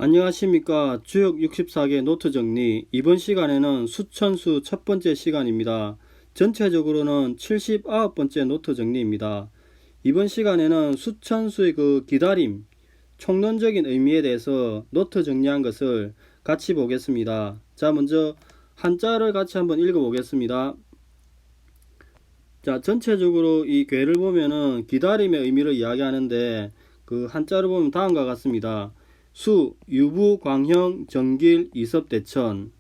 안녕하십니까. 주역 64개 노트 정리. 이번 시간에는 수천수 첫 번째 시간입니다. 전체적으로는 79번째 노트 정리입니다. 이번 시간에는 수천수의 기다림, 총론적인 의미에 대해서 노트 정리한 것을 같이 보겠습니다. 자, 먼저 한자를 같이 한번 읽어보겠습니다. 자, 전체적으로 이 괴를 보면은 기다림의 의미를 이야기하는데 한자를 보면 다음과 같습니다. 수, 유부, 광형, 정길, 이섭대천.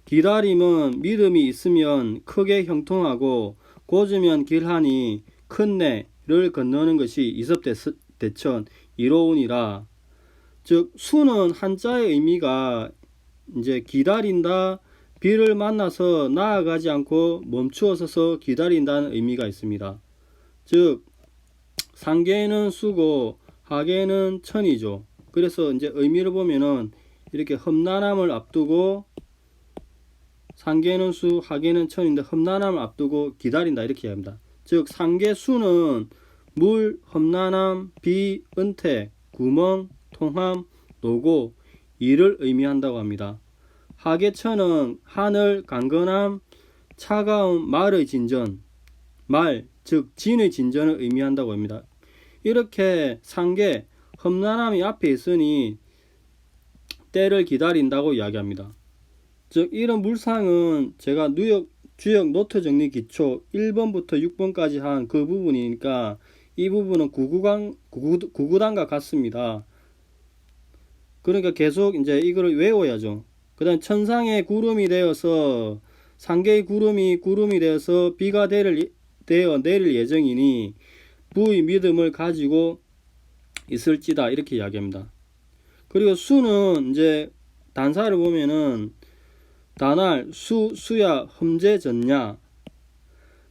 기다림은 믿음이 있으면 크게 형통하고 고으면 길하니 큰 내를 건너는 것이 이섭대천 이로우니라. 즉 수는 한자의 의미가 이제 기다린다, 비를 만나서 나아가지 않고 멈추어 서서 기다린다는 의미가 있습니다. 즉 상계는 수고 하계는 천이죠. 그래서 이제 의미를 보면은 이렇게 험난함을 앞두고 상계는 수, 하계는 천인데 험난함을 앞두고 기다린다 이렇게 합니다. 즉 상계수는 물, 험난함, 비, 은퇴, 구멍, 통함, 노고, 이를 의미한다고 합니다. 하계천은 하늘, 강건함, 차가운 말의 진전, 말, 즉 진의 진전을 의미한다고 합니다. 이렇게 상계, 험난함이 앞에 있으니 때를 기다린다고 이야기합니다. 즉 이런 물상은 제가 주역 노트 정리 기초 1번부터 6번까지 한 그 부분이니까 이 부분은 구구단과 같습니다. 그러니까 계속 이제 이거를 외워야죠. 그 다음 천상의 구름이 되어서 상계의 구름이 되어서 비가 되어 내릴 예정이니 부의 믿음을 가지고 있을지다 이렇게 이야기합니다. 그리고 수는 이제 단사를 보면은 다날, 수야, 험제전냐.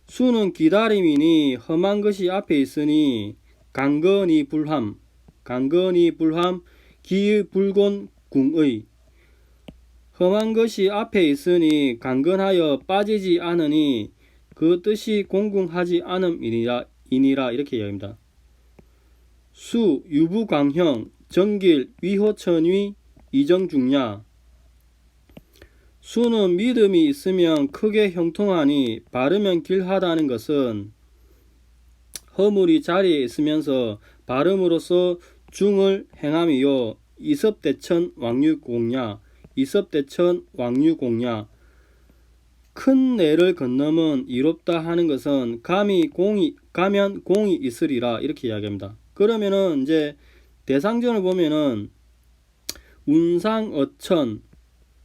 수는 기다림이니 험한 것이 앞에 있으니 강건이 불함, 기의 불곤 궁의. 험한 것이 앞에 있으니 강건하여 빠지지 않으니 그 뜻이 공궁하지 않음이니라 이렇게 이야기합니다. 수, 유부광형, 정길, 위호천위, 이정중야. 수는 믿음이 있으면 크게 형통하니 바르면 길하다는 것은 허물이 자리에 있으면서 바름으로써 중을 행함이요. 이섭대천 왕유공야. 큰 내를 건너면 이롭다 하는 것은 가면 공이 있으리라 이렇게 이야기합니다. 그러면은 이제 대상전을 보면은 운상 어천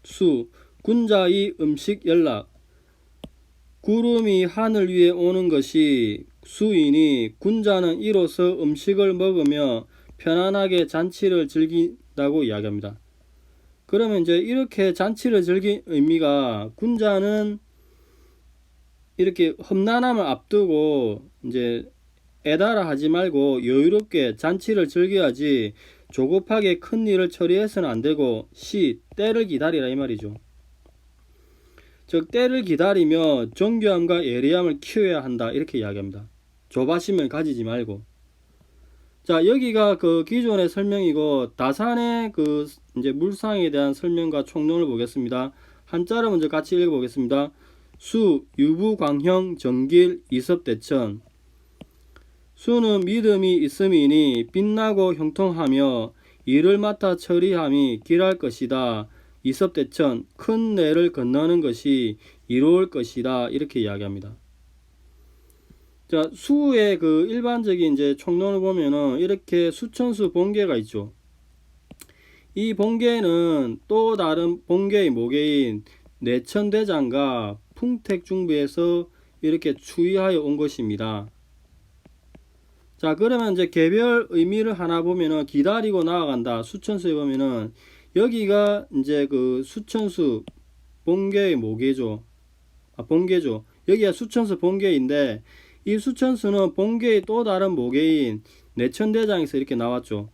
수 군자의 음식 연락. 구름이 하늘 위에 오는 것이 수이니 군자는 이로써 음식을 먹으며 편안하게 잔치를 즐긴다고 이야기합니다. 그러면 이제 이렇게 잔치를 즐긴 의미가 군자는 이렇게 험난함을 앞두고 이제 애달아 하지 말고 여유롭게 잔치를 즐겨야지 조급하게 큰 일을 처리해서는 안 되고 때를 기다리라 이 말이죠. 즉 때를 기다리며 정교함과 예리함을 키워야 한다 이렇게 이야기합니다. 조바심을 가지지 말고. 자, 여기가 기존의 설명이고 다산의 이제 물상에 대한 설명과 총론을 보겠습니다. 한자를 먼저 같이 읽어보겠습니다. 수, 유부, 광형, 정길, 이섭대천. 수는 믿음이 있음이니 빛나고 형통하며 일을 맡아 처리함이 길할 것이다. 이섭대천, 큰 내를 건너는 것이 이로울 것이다. 이렇게 이야기합니다. 자, 수의 일반적인 이제 총론을 보면은 이렇게 수천수 본계가 있죠. 이 본계는 또 다른 본계의 모계인 내천대장과 풍택중부에서 이렇게 추이하여 온 것입니다. 자, 그러면 이제 개별 의미를 하나 보면은 기다리고 나아간다. 수천수에 보면은 여기가 이제 수천수 본계의 모계죠. 본계죠. 여기가 수천수 본계인데 이 수천수는 본계의 또 다른 모계인 내천대장에서 이렇게 나왔죠.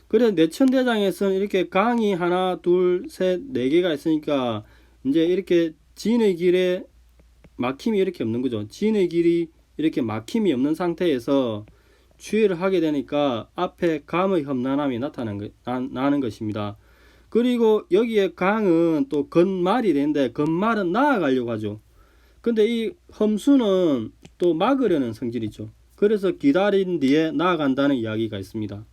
그래서 내천대장에서는 이렇게 강이 하나, 둘, 셋, 네 개가 있으니까 이제 이렇게 진의 길에 막힘이 이렇게 없는 거죠. 진의 길이 이렇게 막힘이 없는 상태에서 추위를 하게 되니까 앞에 감의 험난함이 나는 것입니다. 그리고 여기에 강은 또 건말이 되는데 건말은 나아가려고 하죠. 근데 이 험수는 또 막으려는 성질이죠. 그래서 기다린 뒤에 나아간다는 이야기가 있습니다.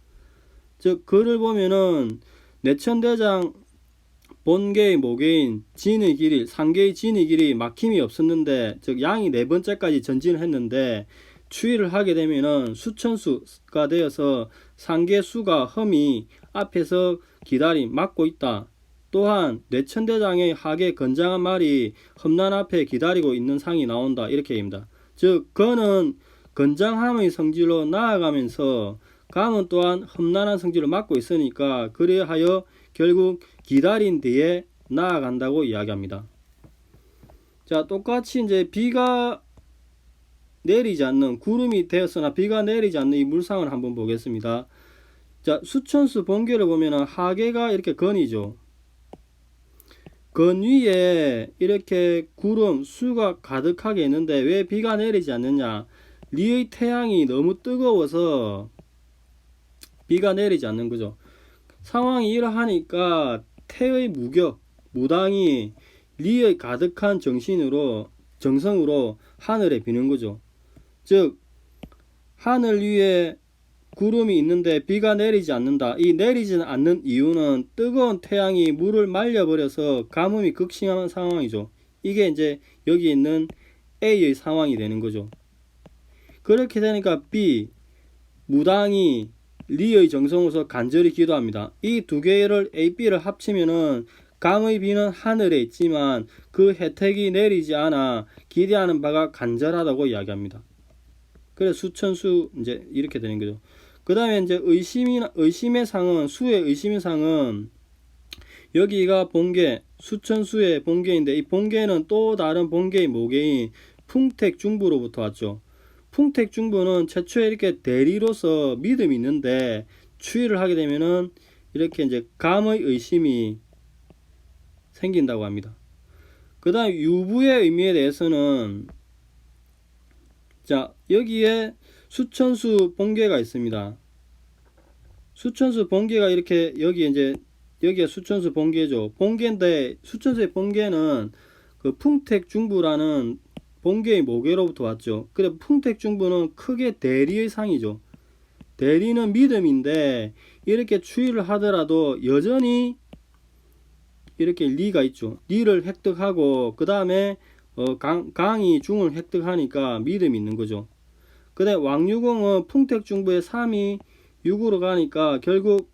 즉 글을 보면은 내천대장 본계의 모계인 진의 길이, 상계의 진의 길이 막힘이 없었는데, 즉 양이 네 번째까지 전진을 했는데 추위를 하게 되면은 수천수가 되어서 상계 수가 험이 앞에서 기다림 막고 있다. 또한 내천대장의 하계 건장한 말이 험난 앞에 기다리고 있는 상이 나온다. 이렇게 얘기합니다. 즉 건은 건장함의 성질로 나아가면서 감은 또한 험난한 성질을 맡고 있으니까 그리하여 결국 기다린 뒤에 나아간다고 이야기합니다. 자, 똑같이 이제 비가 내리지 않는, 구름이 되었으나 비가 내리지 않는 이 물상을 한번 보겠습니다. 자, 수천수 본계를 보면은 하계가 이렇게 건이죠. 건 위에 이렇게 구름, 수가 가득하게 있는데 왜 비가 내리지 않느냐? 리의 태양이 너무 뜨거워서 비가 내리지 않는 거죠. 상황이 이러하니까 태의 무격, 무당이 리의 가득한 정성으로 하늘에 비는 거죠. 즉 하늘 위에 구름이 있는데 비가 내리지 않는다. 이 내리지 않는 이유는 뜨거운 태양이 물을 말려버려서 가뭄이 극심한 상황이죠. 이게 이제 여기 있는 A의 상황이 되는 거죠. 그렇게 되니까 B, 무당이 리의 정성으로서 간절히 기도합니다. 이 두 개를 A, B를 합치면은 강의 비는 하늘에 있지만 그 혜택이 내리지 않아 기대하는 바가 간절하다고 이야기합니다. 그래서 수천수 이제 이렇게 되는 거죠. 그 다음에 이제 의심의 상은, 수의 의심의 상은 여기가 본계, 수천수의 본계인데 이 본계는 또 다른 본계의 모계인 풍택중부로부터 왔죠. 풍택중부는 최초에 이렇게 대리로서 믿음이 있는데 추위를 하게 되면은 이렇게 이제 감의 의심이 생긴다고 합니다. 그 다음 유부의 의미에 대해서는 자, 여기에 수천수 본계가 있습니다. 수천수 본계가 이렇게 여기에 수천수 본계죠. 본계인데 수천수의 본계는 그 풍택중부라는 본계의 모계로부터 왔죠. 그래 풍택중부는 크게 대리의 상이죠. 대리는 믿음인데 이렇게 추위를 하더라도 여전히 이렇게 리가 있죠. 리를 획득하고 그 다음에 강이 중을 획득하니까 믿음이 있는 거죠. 그 다음에 왕유공은 풍택중부의 3이 6으로 가니까 결국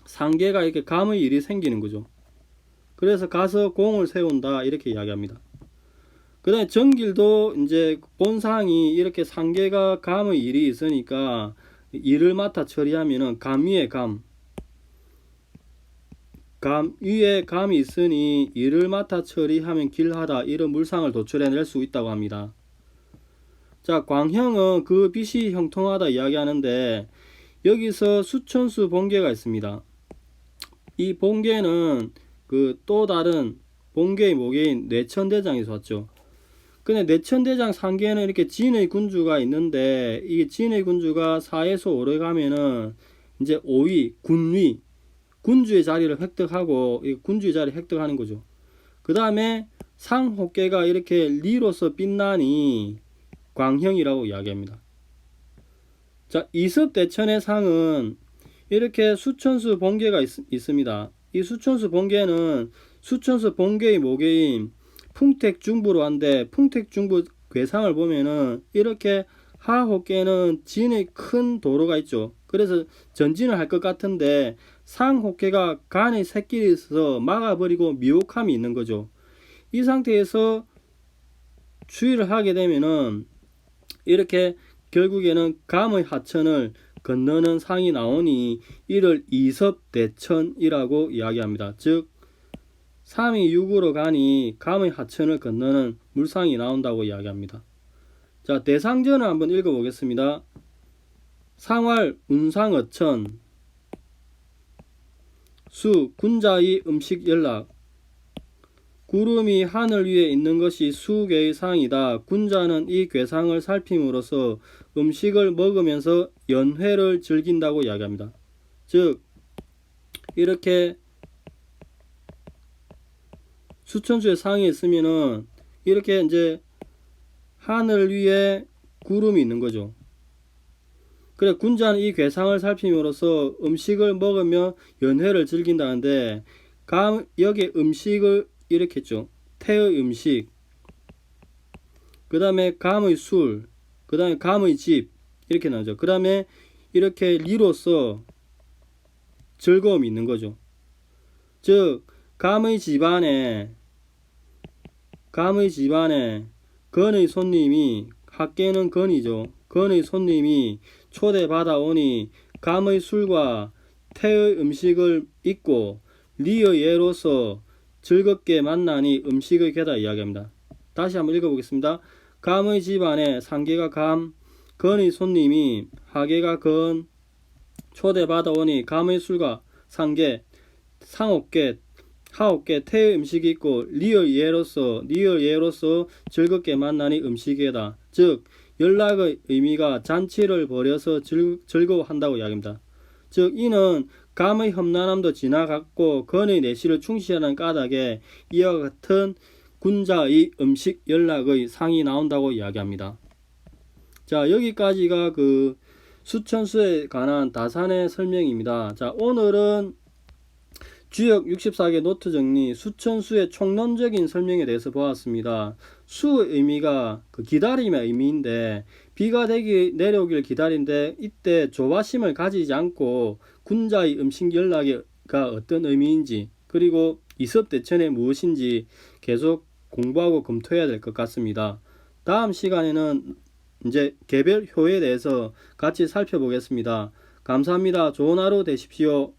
상계가 이렇게 감의 일이 생기는 거죠. 그래서 가서 공을 세운다 이렇게 이야기합니다. 그 다음에 정길도 이제 본상이 이렇게 상계가 감의 일이 있으니까 일을 맡아 처리하면은 감 위에 감 위에 감이 있으니 일을 맡아 처리하면 길하다 이런 물상을 도출해낼 수 있다고 합니다. 자, 광형은 그 빛이 형통하다 이야기하는데 여기서 수천수 본계가 있습니다. 이 본계는 그 또 다른 본계의 모계인 내천대장에서 왔죠. 근데 내천대장 상계에는 이렇게 진의 군주가 있는데 이게 진의 군주가 4에서 5를 가면은 이제 5위 군위 군주의 자리를 획득하고 이 군주의 자리를 획득하는 거죠. 그 다음에 상호계가 이렇게 리로서 빛나니 광형이라고 이야기합니다. 자, 이습대천의 상은 이렇게 수천수 본계가 있습니다. 이 수천수 본계는 수천수 본계의 모계인 풍택중부로 한데 풍택중부 괴상을 보면은 이렇게 하호계는 진의 큰 도로가 있죠. 그래서 전진을 할 것 같은데 상호계가 간의 새끼리 있어서 막아버리고 미혹함이 있는 거죠. 이 상태에서 추위를 하게 되면은 이렇게 결국에는 감의 하천을 건너는 상이 나오니 이를 이섭대천이라고 이야기합니다. 즉 3이 6으로 가니 감의 하천을 건너는 물상이 나온다고 이야기합니다. 자, 대상전을 한번 읽어보겠습니다. 상활 운상어천 수 군자의 음식 연락 구름이 하늘 위에 있는 것이 수개의 상이다. 군자는 이 괴상을 살핌으로써 음식을 먹으면서 연회를 즐긴다고 이야기합니다. 즉 이렇게 수천수의 상이 있으면은 이렇게 이제 하늘 위에 구름이 있는 거죠. 그래 군자는 이 괴상을 살핌으로써 음식을 먹으며 연회를 즐긴다는데 여기에 음식을 이렇게 했죠. 태의 음식, 그 다음에 감의 술, 그 다음에 감의 집 이렇게 나오죠. 그 다음에 이렇게 리로서 즐거움이 있는 거죠. 즉 감의 집안에 건의 손님이, 학계는 건이죠. 건의 손님이 초대받아 오니 감의 술과 태의 음식을 잊고 리의 예로서 즐겁게 만나니 음식의 괴다 이야기합니다. 다시 한번 읽어보겠습니다. 감의 집안에 상계가 감, 건의 손님이, 하계가 건, 초대받아 오니 감의 술과 상계, 상옥계, 하옥계, 태의 음식이 있고 리의 예로서 즐겁게 만나니 음식이다. 즉 연락의 의미가 잔치를 벌여서 즐거워한다고 이야기합니다. 즉 이는 감의 험난함도 지나갔고 건의 내실을 충실하는 까닭에 이와 같은 군자의 음식 연락의 상이 나온다고 이야기합니다. 자 여기까지가 그 수천수에 관한 다산의 설명입니다. 자 오늘은 주역 64개 노트 정리 수천수의 총론적인 설명에 대해서 보았습니다. 수의 의미가 그 기다림의 의미인데 비가 내려오길 기다린데 이때 조바심을 가지지 않고 군자의 음식 연락가 어떤 의미인지 그리고 이섭대천이 무엇인지 계속 공부하고 검토해야 될 것 같습니다. 다음 시간에는 이제 개별 효에 대해서 같이 살펴보겠습니다. 감사합니다. 좋은 하루 되십시오.